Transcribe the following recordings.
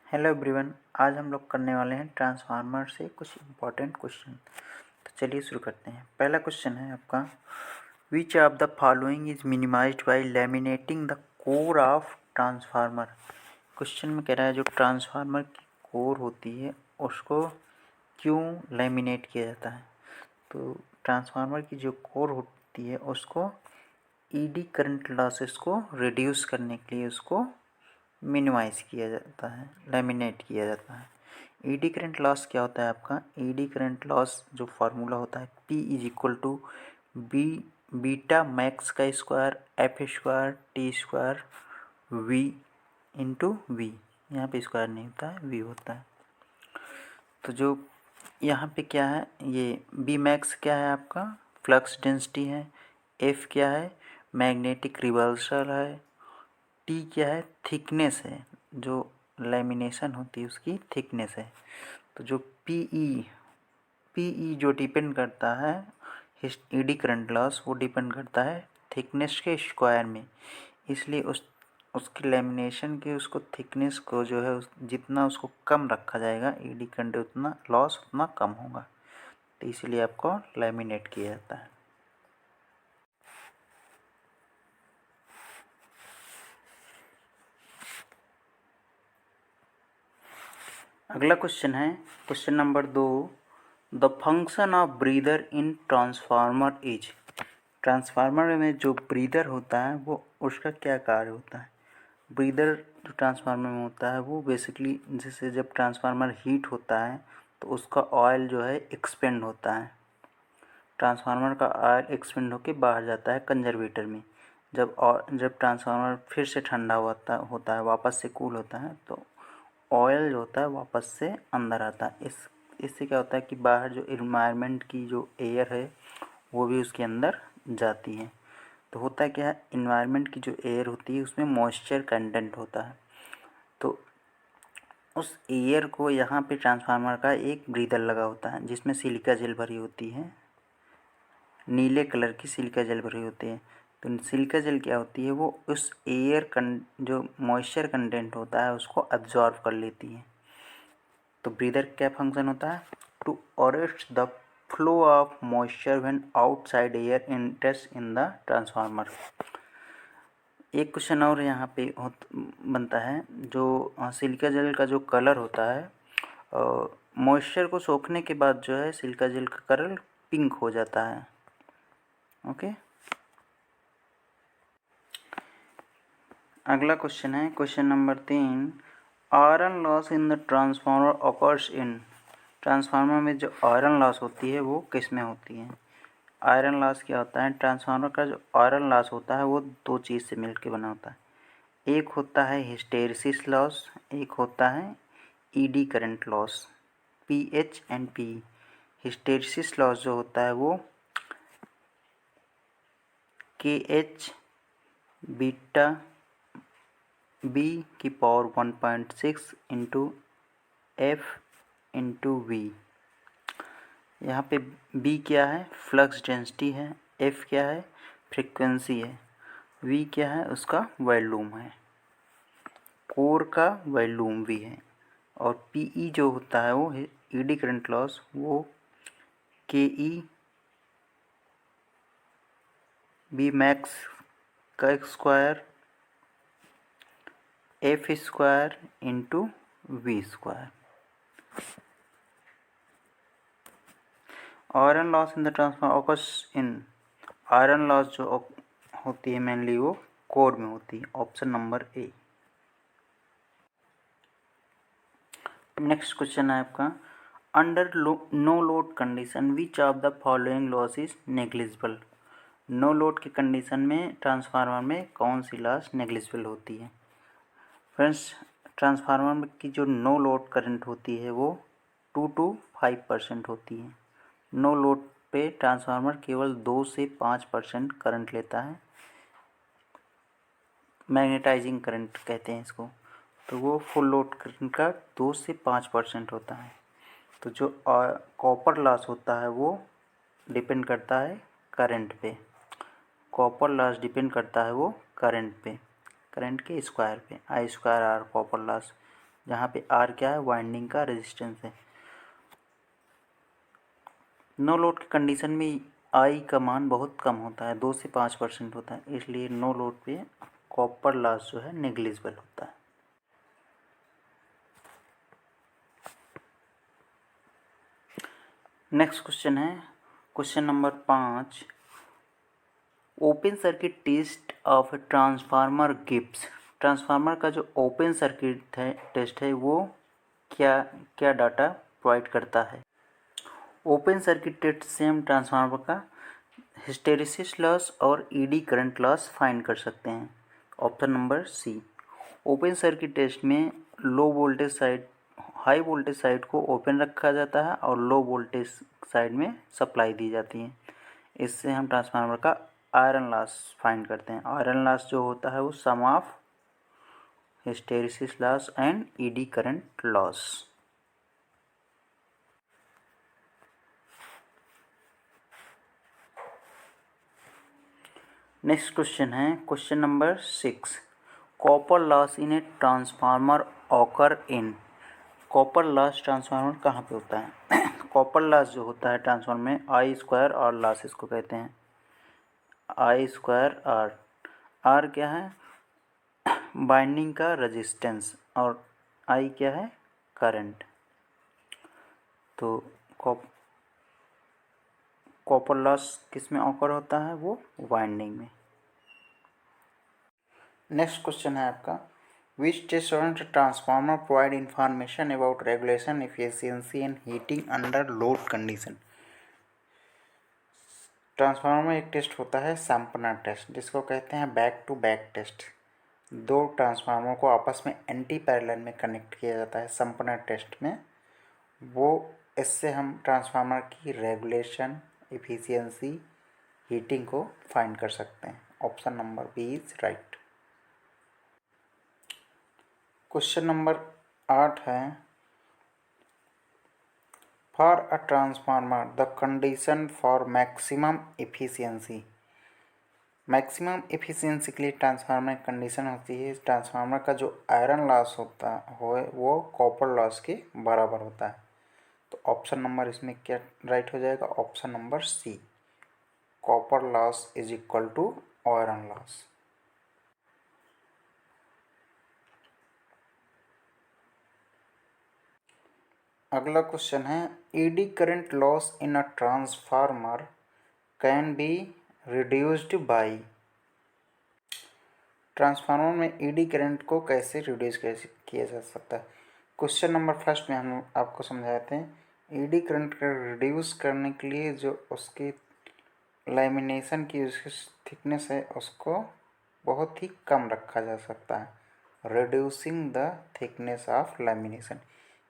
Hello everyone, आज हम लोग करने वाले हैं ट्रांसफार्मर से कुछ इम्पोर्टेंट क्वेश्चन। तो चलिए शुरू करते हैं। पहला क्वेश्चन है आपका, which of the following is minimized by laminating the core of transformer. Question में कह रहा है जो ट्रांसफार्मर की कोर होती है उसको क्यों लैमिनेट किया जाता है। तो ट्रांसफार्मर की जो कोर होती है उसको ईडी करंट लॉसेस को रिड्यूस करने के लिए उसको मिनिमाइज़ किया जाता है, लैमिनेट किया जाता है। ईडी करंट लॉस क्या होता है आपका? ईडी करंट लॉस जो फार्मूला होता है P is equal to B beta max का square F square T square V into V. यहाँ पे स्क्वायर नहीं होता है, वी होता है। तो जो यहाँ पे क्या है, ये बी मैक्स क्या है आपका? फ्लक्स डेंसिटी है। एफ क्या है? मैग्नेटिक रिवल्सल है। टी क्या है? थिकनेस है, जो लैमिनेशन होती है उसकी थिकनेस है। तो जो पीई जो डिपेंड करता है ईडी करंट लॉस, वो डिपेंड करता है थिकनेस के स्क्वायर में। इसलिए उसकी लैमिनेशन की उसको थिकनेस को जो है जितना उसको कम रखा जाएगा ईडी करंट उतना लॉस उतना कम होगा। तो इसलिए आपको लैमिनेट किया जाता है। अगला क्वेश्चन है question number 2, the function of breather in transformer is. Transformer में जो ब्रीदर होता है वो उसका क्या कार्य होता है? ब्रीदर जो ट्रांसफार्मर में होता है वो बेसिकली जैसे जब ट्रांसफार्मर हीट होता है तो उसका ऑयल जो है एक्सपेंड होता है। ट्रांसफार्मर का ऑयल एक्सपेंड होकर बाहर जाता है कंजर्वेटर में। जब ट्रांसफार्मर फिर से ठंडा होता है वापस से कूल होता है तो ऑयल जो होता है वापस से अंदर आता है। इससे क्या होता है कि बाहर जो इन्वायरमेंट की जो एयर है वो भी उसके अंदर जाती है। तो होता क्या है, इन्वायरमेंट की जो एयर होती है उसमें मॉइस्चर कंटेंट होता है। तो उस एयर को यहाँ पे ट्रांसफार्मर का एक ब्रीदर लगा होता है जिसमें सिलिका जेल भरी होती है, नीले कलर की सिलिका जेल भरी होती है। तो सिलिका जेल क्या होती है, वो उस जो मॉइस्चर कंटेंट होता है उसको अब्जॉर्व कर लेती है। तो ब्रीदर क्या फंक्शन होता है? To arrest the flow of moisture when outside air enters in the transformer. एक क्वेश्चन और यहाँ पे बनता है, जो सिलिका जेल का जो कलर होता है मॉइस्चर को सोखने के बाद जो है सिलिका जेल का कलर पिंक हो जाता है। ओके, अगला क्वेश्चन है question number 3, iron loss in the transformer occurs in. Transformer में जो आयरन लॉस होती है वो किस में होती है? आयरन लॉस क्या होता है? ट्रांसफार्मर का जो आयरन लॉस होता है वो दो चीज़ से मिलकर बना होता है। एक होता है हिस्टेरिसिस लॉस, एक होता है eddy current loss, PH and P. Hysteresis loss जो होता है वो के एच बीटा बी की power 1.6 into F into V. यहाँ पे बी क्या है? फ्लक्स डेंसिटी है। एफ क्या है? फ्रीक्वेंसी है। वी क्या है? उसका वॉल्यूम है, कोर का वॉल्यूम भी है। और पीई जो होता है वो ईडी करंट लॉस, वो के ई बी मैक्स का square F square into V square. Iron loss in the transformer occurs in. Iron loss जो होती है मेनली वो कोर में होती है। Option number A. Next question है आपका, under no load condition which of the following loss is negligible. No load की कंडीशन में ट्रांसफार्मर में कौन सी लॉस नेग्लिजिबल होती है? फ्रेंड्स, ट्रांसफार्मर की जो नो लोड करंट होती है वो 2 to 5% होती है। नो लोड पे ट्रांसफार्मर केवल 2 से 5% करंट लेता है, मैग्नेटाइजिंग करंट कहते हैं इसको। तो वो फुल लोड करंट का 2 से 5% होता है। तो जो कॉपर लॉस होता है वो डिपेंड करता है करंट पे। कॉपर लॉस डिपेंड करता है वो करंट पे, करंट के स्क्वायर पे, आई स्क्वायर आर कॉपर लॉस। जहाँ पे आर क्या है, वाइंडिंग का रेजिस्टेंस है। नो लोड की कंडीशन में आई का मान बहुत कम होता है, 2 से 5% होता है, इसलिए नो लोड पे कॉपर लॉस जो है नेग्लिजिबल होता है। नेक्स्ट क्वेश्चन है question number 5, open circuit test of transformer gives. Transformer का जो ओपन सर्किट है टेस्ट है वो क्या क्या डाटा प्रोवाइड करता है। ओपन सर्किट टेस्ट से हम ट्रांसफार्मर का हिस्टेरिसिस लॉस और ईडी करंट लॉस फाइंड कर सकते हैं। Option number C. Open circuit test में low voltage side, high voltage side को ओपन रखा जाता है और लो वोल्टेज साइड में सप्लाई दी जाती है। इससे हम ट्रांसफार्मर का आयरन लॉस फाइंड करते हैं। आयरन लॉस जो होता है वो sum of hysteresis loss and eddy current loss. Next question है question number 6, copper loss in a transformer occur in. Copper loss transformer कहाँ पे होता है? कॉपर लॉस जो होता है ट्रांसफार्मर में आई स्क्वायर आर लॉस इसको कहते हैं। आई स्क्वायर आर, आर क्या है, बाइंडिंग का रेजिस्टेंस, और आई क्या है, करंट। तो कॉपर लॉस किस में ऑकर होता है, वो वाइंडिंग में। नेक्स्ट क्वेश्चन है आपका, which test on transformer provide information about regulation efficiency and heating under load condition. Transformer में एक टेस्ट होता है सैंपनर टेस्ट, जिसको कहते हैं बैक टू बैक टेस्ट। दो ट्रांसफार्मर को आपस में एंटी पैरेलल में कनेक्ट किया जाता है सैंपनर टेस्ट में। वो इससे हम ट्रांसफार्मर की रेगुलेशन, एफिशिएंसी, हीटिंग को फाइंड कर सकते हैं। Option number B is right. Question number 8 है, for a transformer the condition for maximum efficiency. Maximum efficiency के लिए ट्रांसफार्मर की कंडीशन होती है, ट्रांसफार्मर का जो आयरन लॉस होता हो वो कॉपर लॉस के बराबर होता है। तो ऑप्शन नंबर इसमें क्या राइट हो जाएगा, option number C, copper loss is equal to iron loss. अगला क्वेश्चन है, eddy current loss in a transformer can be reduced by. Transformer में ईडी करंट को कैसे रिड्यूस किया जा सकता है। क्वेश्चन नंबर फर्स्ट में हम आपको समझाते हैं, ईडी करंट को रिड्यूस करने के लिए जो उसकी लैमिनेशन की उसकी थिकनेस है उसको बहुत ही कम रखा जा सकता है, reducing the thickness of lamination.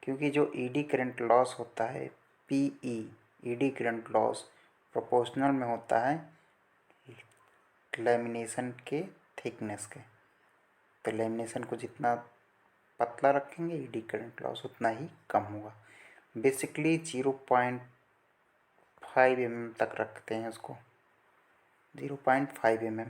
क्योंकि जो ईडी करंट लॉस होता है PE, eddy current loss proportional में होता है लैमिनेशन के थिकनेस के। तो लैमिनेशन को जितना पतला रखेंगे ईडी करंट लॉस उतना ही कम होगा। बेसिकली 0.5 mm तक रखते हैं उसको, 0.5 mm।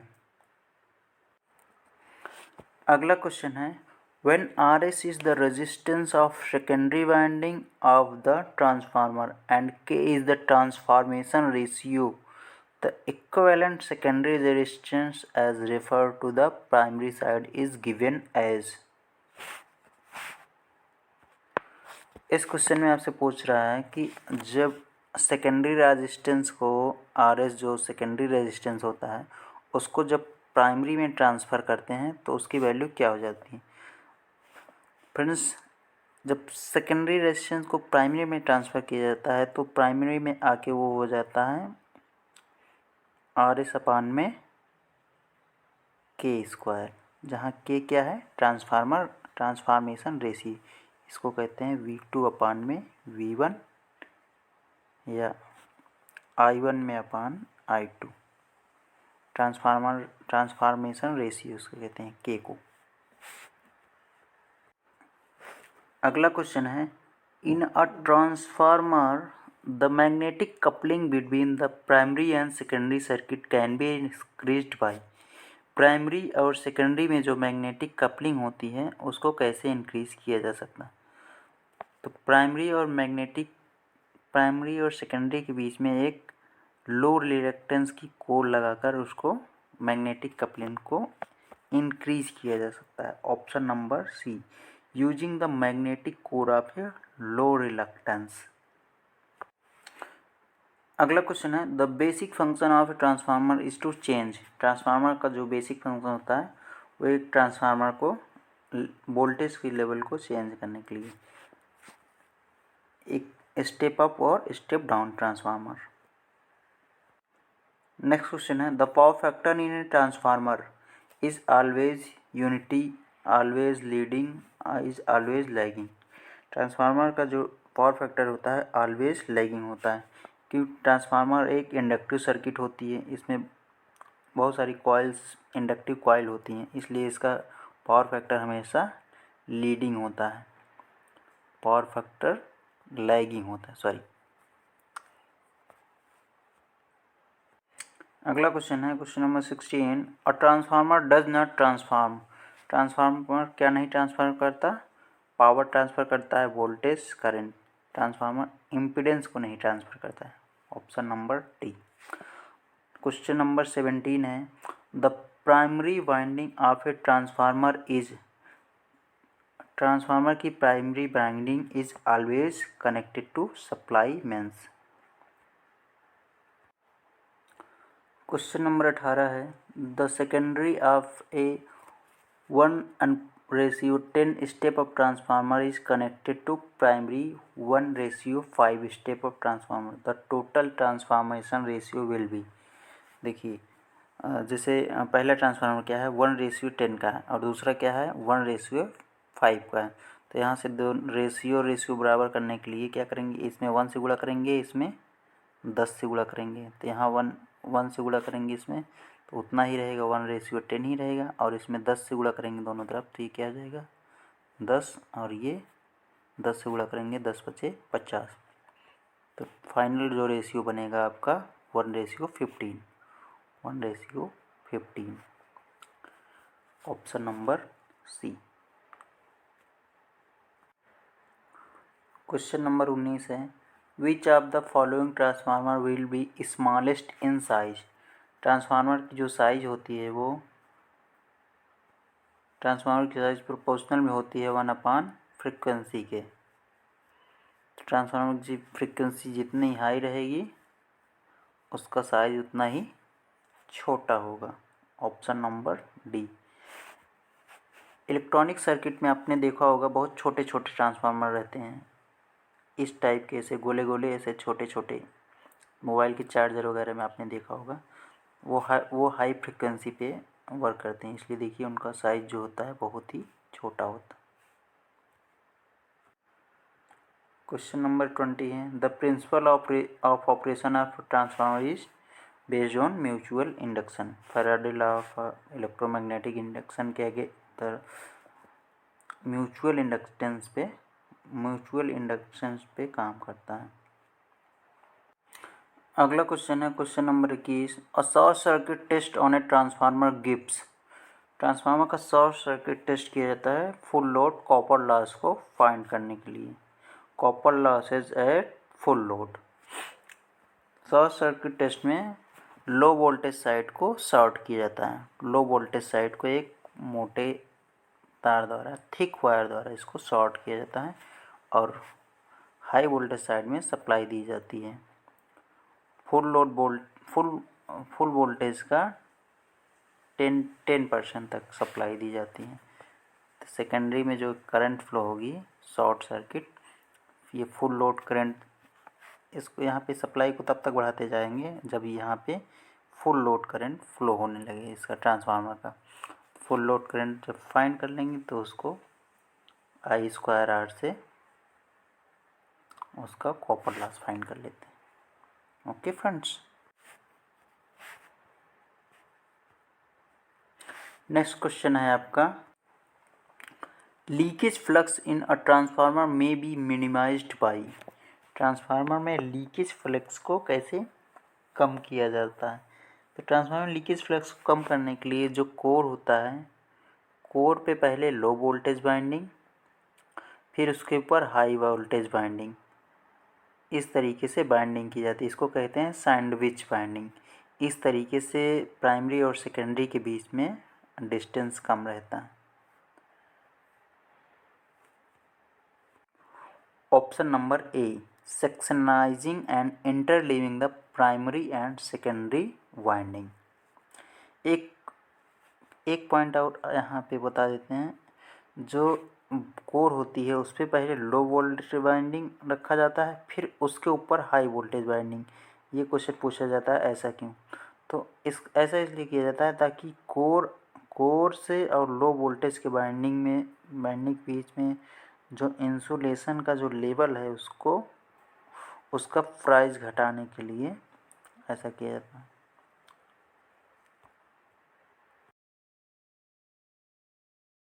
अगला क्वेश्चन है, when RS is the resistance of secondary winding of the transformer and K is the transformation ratio, the equivalent secondary resistance as referred to the primary side is given as। इस question में आपसे पूछ रहा है कि जब secondary resistance को RS जो सेकेंडरी रेजिस्टेंस होता है उसको जब प्राइमरी में ट्रांसफ़र करते हैं तो उसकी वैल्यू क्या हो जाती है। फ्रेंड्स, जब सेकेंडरी रेजिस्टेंस को प्राइमरी में ट्रांसफ़र किया जाता है तो प्राइमरी में आके वो हो जाता है RS अपान में K स्क्वायर, जहाँ K क्या है, ट्रांसफार्मेशन रेशियो, इसको कहते हैं V2 अपान में V1 या I1 में अपान I2। ट्रांसफार्मेशन रेशियो उसको कहते हैं K को। अगला क्वेश्चन है, in a transformer the magnetic coupling between the primary and secondary circuit can be increased by. Primary और सेकेंडरी में जो मैग्नेटिक कपलिंग होती है उसको कैसे इंक्रीज़ किया जा सकता है। तो प्राइमरी और सेकेंडरी के बीच में एक लो रिलक्टेंस की कोर लगाकर उसको मैग्नेटिक कपलिंग को इंक्रीज किया जा सकता है। Option number C, using the magnetic core of a low reluctance. अगला क्वेश्चन है, the basic function of a transformer is to change. Transformer का जो बेसिक फंक्शन होता है वो एक ट्रांसफार्मर को वोल्टेज की लेवल को चेंज करने के लिए, एक स्टेप अप और step down transformer. Next question है, the power factor in a transformer is always unity, always leading, is always lagging. Transformer का जो पावर फैक्टर होता है ऑलवेज लैगिंग होता है, क्योंकि ट्रांसफार्मर एक इंडक्टिव सर्किट होती है, इसमें बहुत सारी कॉइल्स इंडक्टिव कॉइल होती हैं, इसलिए इसका पावर फैक्टर हमेशा लीडिंग होता है, पावर फैक्टर लैगिंग होता है, सॉरी। अगला क्वेश्चन है question number 16, a transformer does not transform. Transformer क्या नहीं ट्रांसफर करता, पावर ट्रांसफ़र करता है, वोल्टेज करंट। ट्रांसफार्मर इम्पीडेंस को नहीं ट्रांसफ़र करता है। Option number D. Question number 17 है, the primary winding of a transformer is. Transformer की primary winding is always connected to supply mains. Question number 18 है, the secondary of a 1:10 step up transformer is connected to primary 1:5 step up transformer, the total transformation ratio will be. देखिए जैसे पहला transformer क्या है 1:10 का है और दूसरा क्या है 1:5 का है, तो यहाँ से दो रेशियो बराबर करने के लिए क्या करेंगे, इसमें 1 से गुणा करेंगे, इसमें 10 से गुणा करेंगे, तो यहाँ 1 से गुणा करेंगे इसमें तो उतना ही रहेगा, 1:10 ही रहेगा, और इसमें 10 से गुणा करेंगे दोनों तरफ तो ये क्या आ जाएगा 10, और ये 10 से गुणा करेंगे 10 बचे 50, तो फाइनल जो रेशियो बनेगा आपका 1:15, 1:15। Option number C. Question number 19 है, which of the following transformer will be smallest in size. Transformer की जो साइज होती है वो ट्रांसफार्मर की साइज प्रोपोर्शनल में होती है 1/फ्रीक्वेंसी के। ट्रांसफार्मर की फ्रीक्वेंसी जितनी हाई रहेगी उसका साइज उतना ही छोटा होगा। Option number D. Electronic circuit में आपने देखा होगा बहुत छोटे छोटे ट्रांसफार्मर रहते हैं, इस टाइप के, ऐसे गोले गोले ऐसे छोटे छोटे, मोबाइल के चार्जर वगैरह में आपने देखा होगा, वो हाई फ्रिक्वेंसी पे वर्क करते हैं, इसलिए देखिए उनका साइज जो होता है बहुत ही छोटा होता है। क्वेश्चन नंबर 20 है, the principle of operation of transformer is based on mutual induction. Faraday law of electromagnetic induction के आगे म्यूचुअल इंडक्शंस पे काम करता है। अगला क्वेश्चन है question number 21, a short circuit test on a transformer gives. Transformer का शॉर्ट सर्किट टेस्ट किया जाता है फुल लोड कॉपर लॉस को फाइंड करने के लिए। Copper losses at full load. Short circuit test में लो वोल्टेज साइड को शॉर्ट किया जाता है। लो वोल्टेज साइड को एक मोटे तार द्वारा, थिक वायर द्वारा इसको शॉर्ट किया जाता है और हाई वोल्टेज साइड में सप्लाई दी जाती है। फुल वोल्टेज का 10% तक सप्लाई दी जाती है। तो सेकेंडरी में जो करंट फ्लो होगी शॉर्ट सर्किट, ये फुल लोड करंट, इसको यहाँ पे सप्लाई को तब तक बढ़ाते जाएंगे जब यहाँ पे फुल लोड करंट फ्लो होने लगे। इसका ट्रांसफार्मर का फुल लोड करंट जब फाइंड कर लेंगे तो उसको I²R से उसका कॉपर लॉस फाइंड कर लेते हैं। ओके फ्रेंड्स, नेक्स्ट क्वेश्चन है आपका, leakage flux in a transformer में बी मिनिमाइज्ड बाई। ट्रांसफार्मर में लीकेज फ्लक्स को कैसे कम किया जाता है। तो ट्रांसफार्मर लीकेज फ्लक्स को कम करने के लिए जो कोर होता है, कोर पे पहले लो वोल्टेज बाइंडिंग, फिर उसके ऊपर हाई वोल्टेज बाइंडिंग, इस तरीके से बाइंडिंग की जाती है। इसको कहते हैं सैंडविच बाइंडिंग। इस तरीके से प्राइमरी और सेकेंडरी के बीच में डिस्टेंस कम रहता है। Option number A, sectionalising and interleaving the primary and secondary winding. एक पॉइंट आउट यहाँ पे बता देते हैं, जो कोर होती है उस पर पहले लो वोल्टेज बाइंडिंग रखा जाता है, फिर उसके ऊपर हाई वोल्टेज बाइंडिंग। ये क्वेश्चन पूछा जाता है ऐसा क्यों? तो ऐसा इसलिए किया जाता है ताकि कोर से और लो वोल्टेज के बाइंडिंग के बीच में जो इंसुलेशन का जो लेवल है उसका प्राइस घटाने के लिए ऐसा किया जाता है।